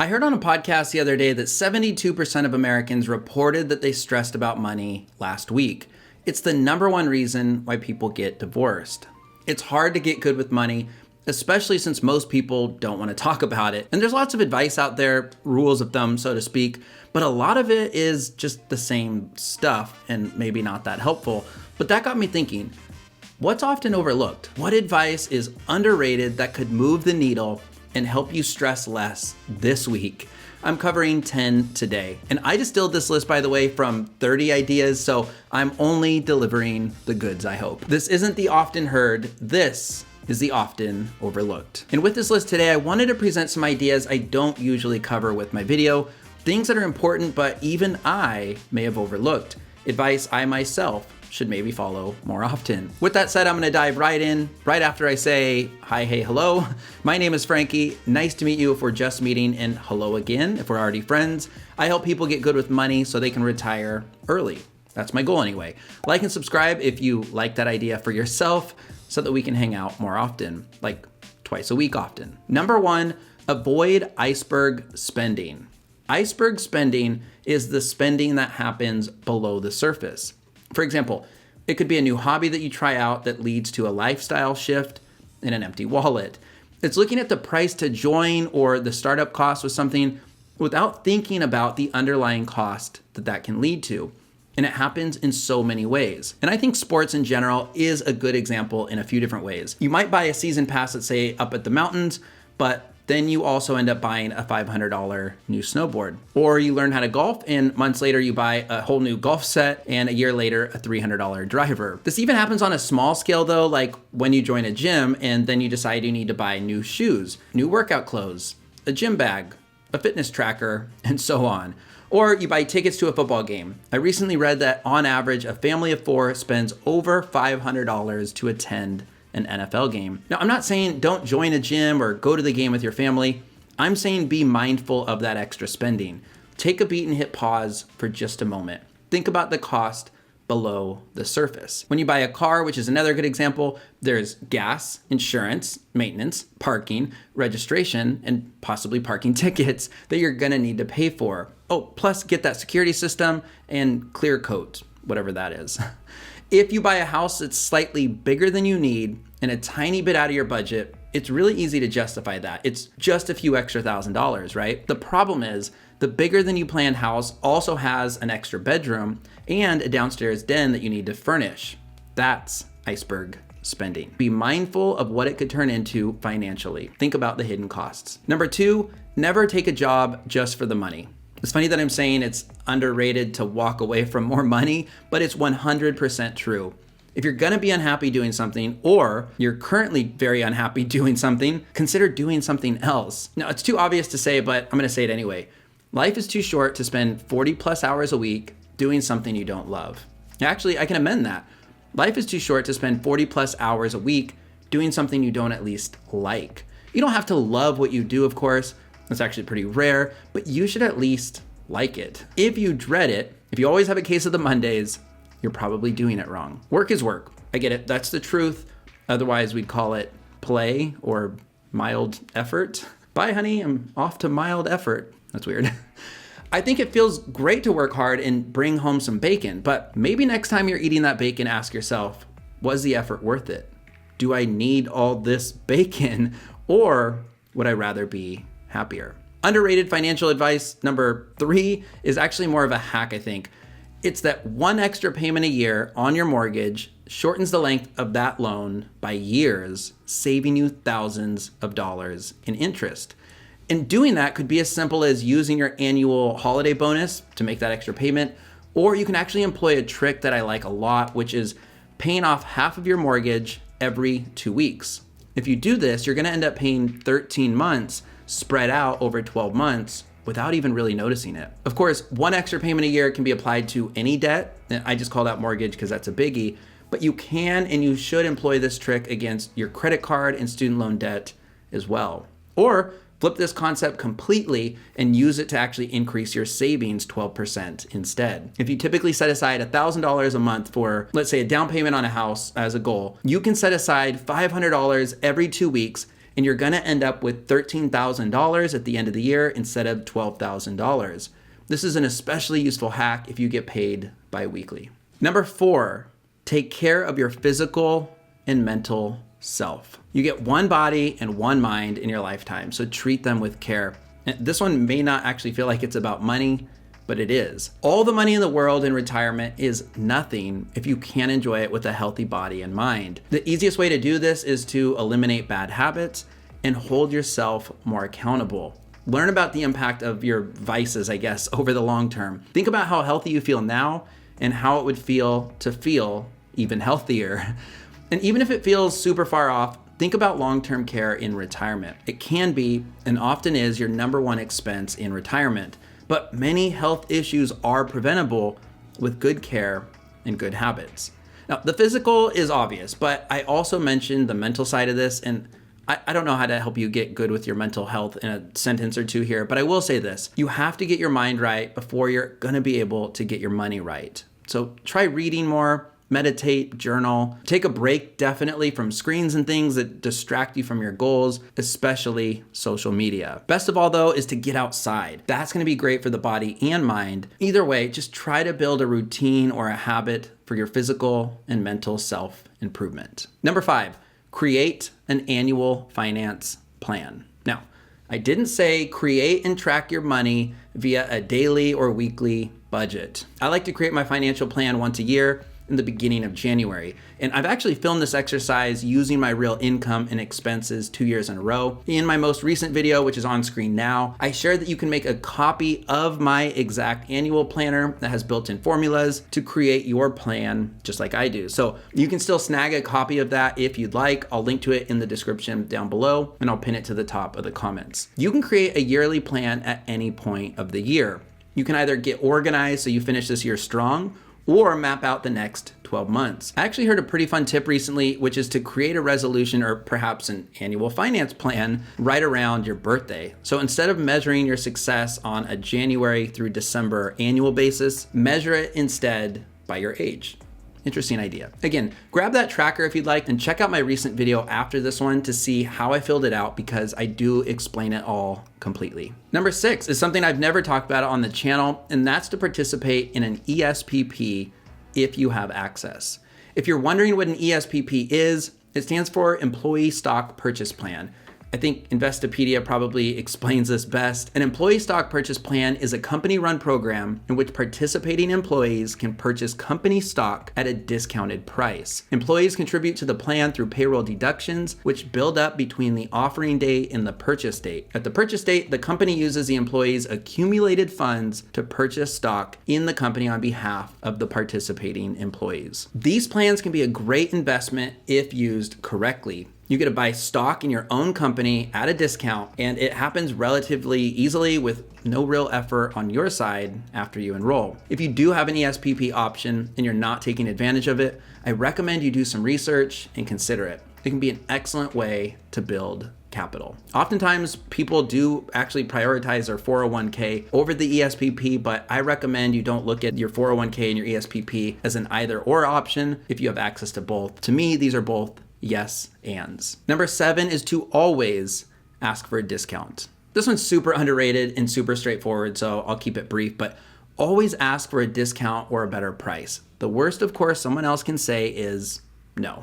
I heard on a podcast the other day that 72% of Americans reported that they stressed about money last week. It's the number one reason why people get divorced. It's hard to get good with money, especially since most people don't want to talk about it. And there's lots of advice out there, rules of thumb, so to speak, but a lot of it is just the same stuff and maybe not that helpful. But that got me thinking, what's often overlooked? What advice is underrated that could move the needle and help you stress less this week? I'm covering 10 today. And I distilled this list, by the way, from 30 ideas, so I'm only delivering the goods, I hope. This isn't the often heard, this is the often overlooked. And with this list today, I wanted to present some ideas I don't usually cover with my video, things that are important, but even I may have overlooked, advice I myself should maybe follow more often. With that said, I'm gonna dive right in, right after I say hi, hey, hello. My name is Frankie. Nice to meet you if we're just meeting, and hello again if we're already friends. I help people get good with money so they can retire early. That's my goal anyway. Like and subscribe if you like that idea for yourself so that we can hang out more often, like twice a week often. Number one, avoid iceberg spending. Iceberg spending is the spending that happens below the surface. For example, it could be a new hobby that you try out that leads to a lifestyle shift and an empty wallet. It's looking at the price to join or the startup cost with something without thinking about the underlying cost that can lead to. And it happens in so many ways. And I think sports in general is a good example in a few different ways. You might buy a season pass, let's say, up at the mountains, but then you also end up buying a $500 new snowboard. Or you learn how to golf and months later you buy a whole new golf set and a year later a $300 driver. This even happens on a small scale though, like when you join a gym and then you decide you need to buy new shoes, new workout clothes, a gym bag, a fitness tracker, and so on. Or you buy tickets to a football game. I recently read that on average, a family of 4 spends over $500 to attend an NFL game. Now, I'm not saying don't join a gym or go to the game with your family. I'm saying be mindful of that extra spending. Take a beat and hit pause for just a moment. Think about the cost below the surface. When you buy a car, which is another good example, there's gas, insurance, maintenance, parking, registration, and possibly parking tickets that you're gonna need to pay for. Oh, plus get that security system and clear coat, whatever that is. If you buy a house that's slightly bigger than you need and a tiny bit out of your budget, it's really easy to justify that. It's just a few extra $1,000s, right? The problem is the bigger than you planned house also has an extra bedroom and a downstairs den that you need to furnish. That's iceberg spending. Be mindful of what it could turn into financially. Think about the hidden costs. Number two, never take a job just for the money. It's funny that I'm saying it's underrated to walk away from more money, but it's 100% true. If you're gonna be unhappy doing something, or you're currently very unhappy doing something, consider doing something else. Now, it's too obvious to say, but I'm gonna say it anyway. Life is too short to spend 40 plus hours a week doing something you don't love. Actually, I can amend that. Life is too short to spend 40 plus hours a week doing something you don't at least like. You don't have to love what you do, of course. That's actually pretty rare, but you should at least like it. If you dread it, if you always have a case of the Mondays, you're probably doing it wrong. Work is work. I get it. That's the truth. Otherwise, we'd call it play or mild effort. Bye, honey. I'm off to mild effort. That's weird. I think it feels great to work hard and bring home some bacon, but maybe next time you're eating that bacon, ask yourself, was the effort worth it? Do I need all this bacon, or would I rather be happier? Underrated financial advice number 3 is actually more of a hack, I think. It's that one extra payment a year on your mortgage shortens the length of that loan by years, saving you thousands of dollars in interest. And doing that could be as simple as using your annual holiday bonus to make that extra payment, or you can actually employ a trick that I like a lot, which is paying off half of your mortgage every 2 weeks. If you do this, you're gonna end up paying 13 months spread out over 12 months without even really noticing it. Of course, one extra payment a year can be applied to any debt. I just call that mortgage because that's a biggie, but you can and you should employ this trick against your credit card and student loan debt as well. Or flip this concept completely and use it to actually increase your savings 12% instead. If you typically set aside $1,000 a month for, let's say, a down payment on a house as a goal, you can set aside $500 every 2 weeks and you're gonna end up with $13,000 at the end of the year instead of $12,000. This is an especially useful hack if you get paid bi-weekly. Number 4, take care of your physical and mental self. You get one body and one mind in your lifetime, so treat them with care. And this one may not actually feel like it's about money, but it is. All the money in the world in retirement is nothing if you can't enjoy it with a healthy body and mind. The easiest way to do this is to eliminate bad habits and hold yourself more accountable. Learn about the impact of your vices, I guess, over the long term. Think about how healthy you feel now and how it would feel to feel even healthier. And even if it feels super far off, think about long-term care in retirement. It can be, and often is, your number one expense in retirement. But many health issues are preventable with good care and good habits. Now, the physical is obvious, but I also mentioned the mental side of this, and I don't know how to help you get good with your mental health in a sentence or two here, but I will say this. You have to get your mind right before you're gonna be able to get your money right. So try reading more, meditate, journal, take a break definitely from screens and things that distract you from your goals, especially social media. Best of all though is to get outside. That's gonna be great for the body and mind. Either way, just try to build a routine or a habit for your physical and mental self-improvement. Number 5, create an annual finance plan. Now, I didn't say create and track your money via a daily or weekly budget. I like to create my financial plan once a year in the beginning of January. And I've actually filmed this exercise using my real income and expenses 2 years in a row. In my most recent video, which is on screen now, I shared that you can make a copy of my exact annual planner that has built-in formulas to create your plan just like I do. So you can still snag a copy of that if you'd like. I'll link to it in the description down below, and I'll pin it to the top of the comments. You can create a yearly plan at any point of the year. You can either get organized so you finish this year strong, or map out the next 12 months. I actually heard a pretty fun tip recently, which is to create a resolution or perhaps an annual finance plan right around your birthday. So instead of measuring your success on a January through December annual basis, measure it instead by your age. Interesting idea. Again, grab that tracker if you'd like and check out my recent video after this one to see how I filled it out, because I do explain it all completely. Number 6 is something I've never talked about on the channel, and that's to participate in an ESPP if you have access. If you're wondering what an ESPP is, it stands for Employee Stock Purchase Plan. I think Investopedia probably explains this best. An employee stock purchase plan is a company-run program in which participating employees can purchase company stock at a discounted price. Employees contribute to the plan through payroll deductions, which build up between the offering date and the purchase date. At the purchase date, the company uses the employees' accumulated funds to purchase stock in the company on behalf of the participating employees. These plans can be a great investment if used correctly. You get to buy stock in your own company at a discount, and it happens relatively easily with no real effort on your side after you enroll. If you do have an ESPP option and you're not taking advantage of it, I recommend you do some research and consider it. It can be an excellent way to build capital. Oftentimes people do actually prioritize their 401k over the ESPP, but I recommend you don't look at your 401k and your ESPP as an either or option if you have access to both. To me, these are both yes ands. Number 7 is to always ask for a discount. This one's super underrated and super straightforward, so I'll keep it brief, but always ask for a discount or a better price. The worst, of course, someone else can say is no.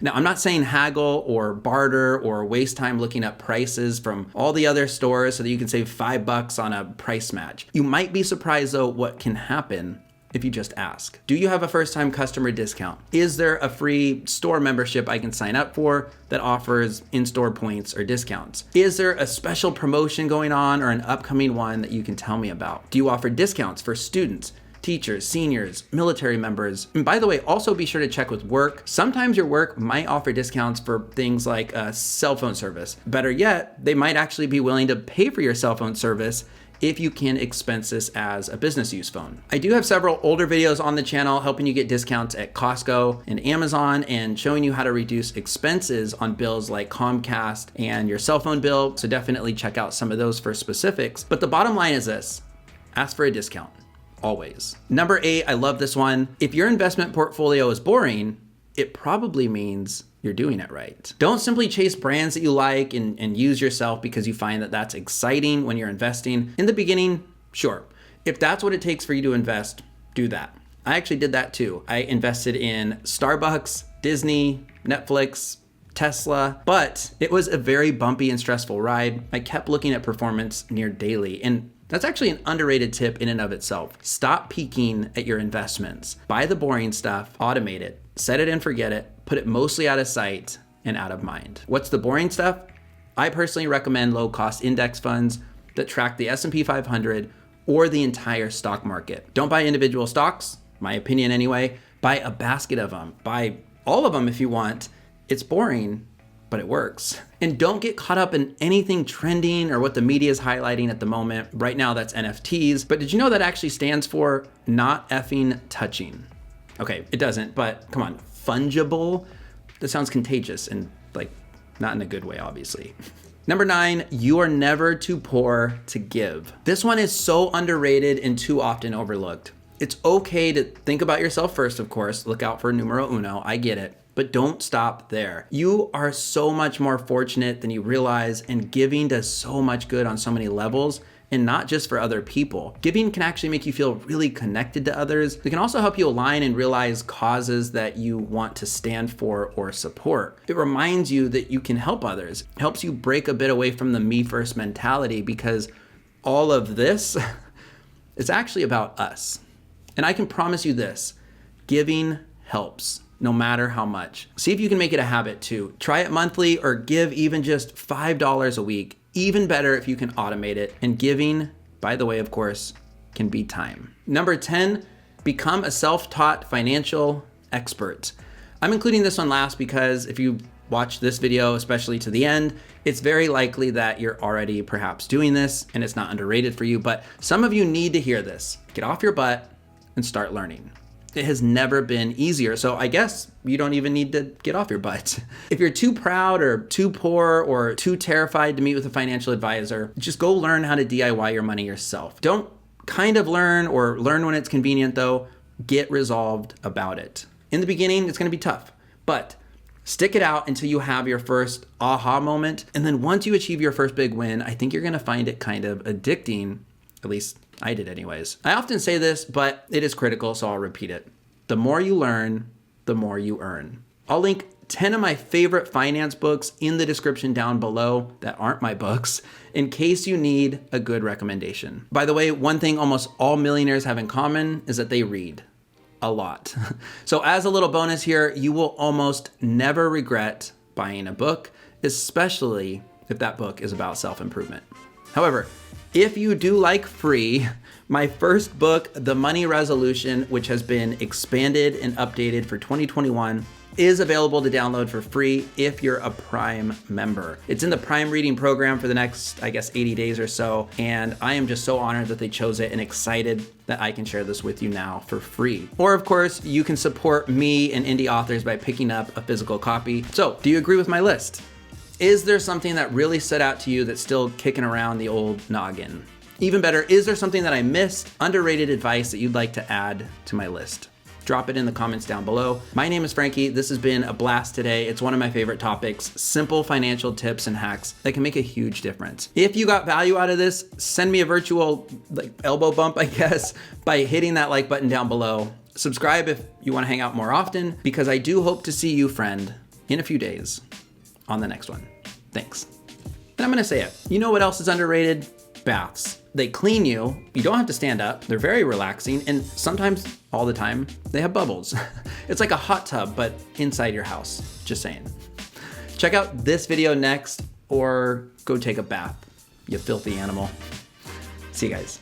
Now, I'm not saying haggle or barter or waste time looking up prices from all the other stores so that you can save $5 on a price match. You might be surprised though what can happen if you just ask. Do you have a first-time customer discount? Is there a free store membership I can sign up for that offers in-store points or discounts? Is there a special promotion going on or an upcoming one that you can tell me about? Do you offer discounts for students, teachers, seniors, military members? And by the way, also be sure to check with work. Sometimes your work might offer discounts for things like a cell phone service. Better yet, they might actually be willing to pay for your cell phone service if you can expense this as a business use phone. I do have several older videos on the channel helping you get discounts at Costco and Amazon and showing you how to reduce expenses on bills like Comcast and your cell phone bill. So definitely check out some of those for specifics. But the bottom line is this: ask for a discount, always. Number 8, I love this one. If your investment portfolio is boring, it probably means you're doing it right. Don't simply chase brands that you like and use yourself because you find that that's exciting when you're investing. In the beginning, sure. If that's what it takes for you to invest, do that. I actually did that too. I invested in Starbucks, Disney, Netflix, Tesla, but it was a very bumpy and stressful ride. I kept looking at performance near daily, and that's actually an underrated tip in and of itself. Stop peeking at your investments. Buy the boring stuff, automate it, set it and forget it, put it mostly out of sight and out of mind. What's the boring stuff? I personally recommend low-cost index funds that track the S&P 500 or the entire stock market. Don't buy individual stocks, my opinion anyway. Buy a basket of them. Buy all of them if you want. It's boring, but it works. And don't get caught up in anything trending or what the media is highlighting at the moment. Right now, that's NFTs. But did you know that actually stands for not effing touching? Okay, it doesn't, but come on, fungible? That sounds contagious and like not in a good way, obviously. Number 9, you are never too poor to give. This one is so underrated and too often overlooked. It's okay to think about yourself first, of course. Look out for numero uno, I get it. But don't stop there. You are so much more fortunate than you realize, and giving does so much good on so many levels, and not just for other people. Giving can actually make you feel really connected to others. It can also help you align and realize causes that you want to stand for or support. It reminds you that you can help others. It helps you break a bit away from the me first mentality, because all of this is actually about us. And I can promise you this, giving helps. No matter how much. See if you can make it a habit too. Try it monthly or give even just $5 a week. Even better if you can automate it. And giving, by the way, of course, can be time. Number 10, become a self-taught financial expert. I'm including this one last because if you watch this video, especially to the end, it's very likely that you're already perhaps doing this and it's not underrated for you, but some of you need to hear this. Get off your butt and start learning. It has never been easier. So I guess you don't even need to get off your butt. If you're too proud or too poor or too terrified to meet with a financial advisor, just go learn how to DIY your money yourself. Don't kind of learn or learn when it's convenient though. Get resolved about it. In the beginning, it's gonna be tough, but stick it out until you have your first aha moment. And then once you achieve your first big win, I think you're gonna find it kind of addicting, at least I did anyways. I often say this, but it is critical, so I'll repeat it. The more you learn, the more you earn. I'll link 10 of my favorite finance books in the description down below that aren't my books, in case you need a good recommendation. By the way, one thing almost all millionaires have in common is that they read a lot. So as a little bonus here, you will almost never regret buying a book, especially if that book is about self-improvement. However, if you do like free, my first book, The Money Resolution, which has been expanded and updated for 2021, is available to download for free if you're a Prime member. It's in the Prime reading program for the next, I guess, 80 days or so, and I am just so honored that they chose it and excited that I can share this with you now for free. Or of course, you can support me and indie authors by picking up a physical copy. So, do you agree with my list? Is there something that really stood out to you that's still kicking around the old noggin? Even better, is there something that I missed, underrated advice that you'd like to add to my list? Drop it in the comments down below. My name is Frankie. This has been a blast today. It's one of my favorite topics, simple financial tips and hacks that can make a huge difference. If you got value out of this, send me a virtual elbow bump, I guess, by hitting that like button down below. Subscribe if you want to hang out more often, because I do hope to see you, friend, in a few days on the next one. Thanks. And I'm gonna say it. You know what else is underrated? Baths. They clean you. You don't have to stand up. They're very relaxing, and sometimes, all the time, they have bubbles. It's like a hot tub, but inside your house. Just saying. Check out this video next, or go take a bath, you filthy animal. See you guys.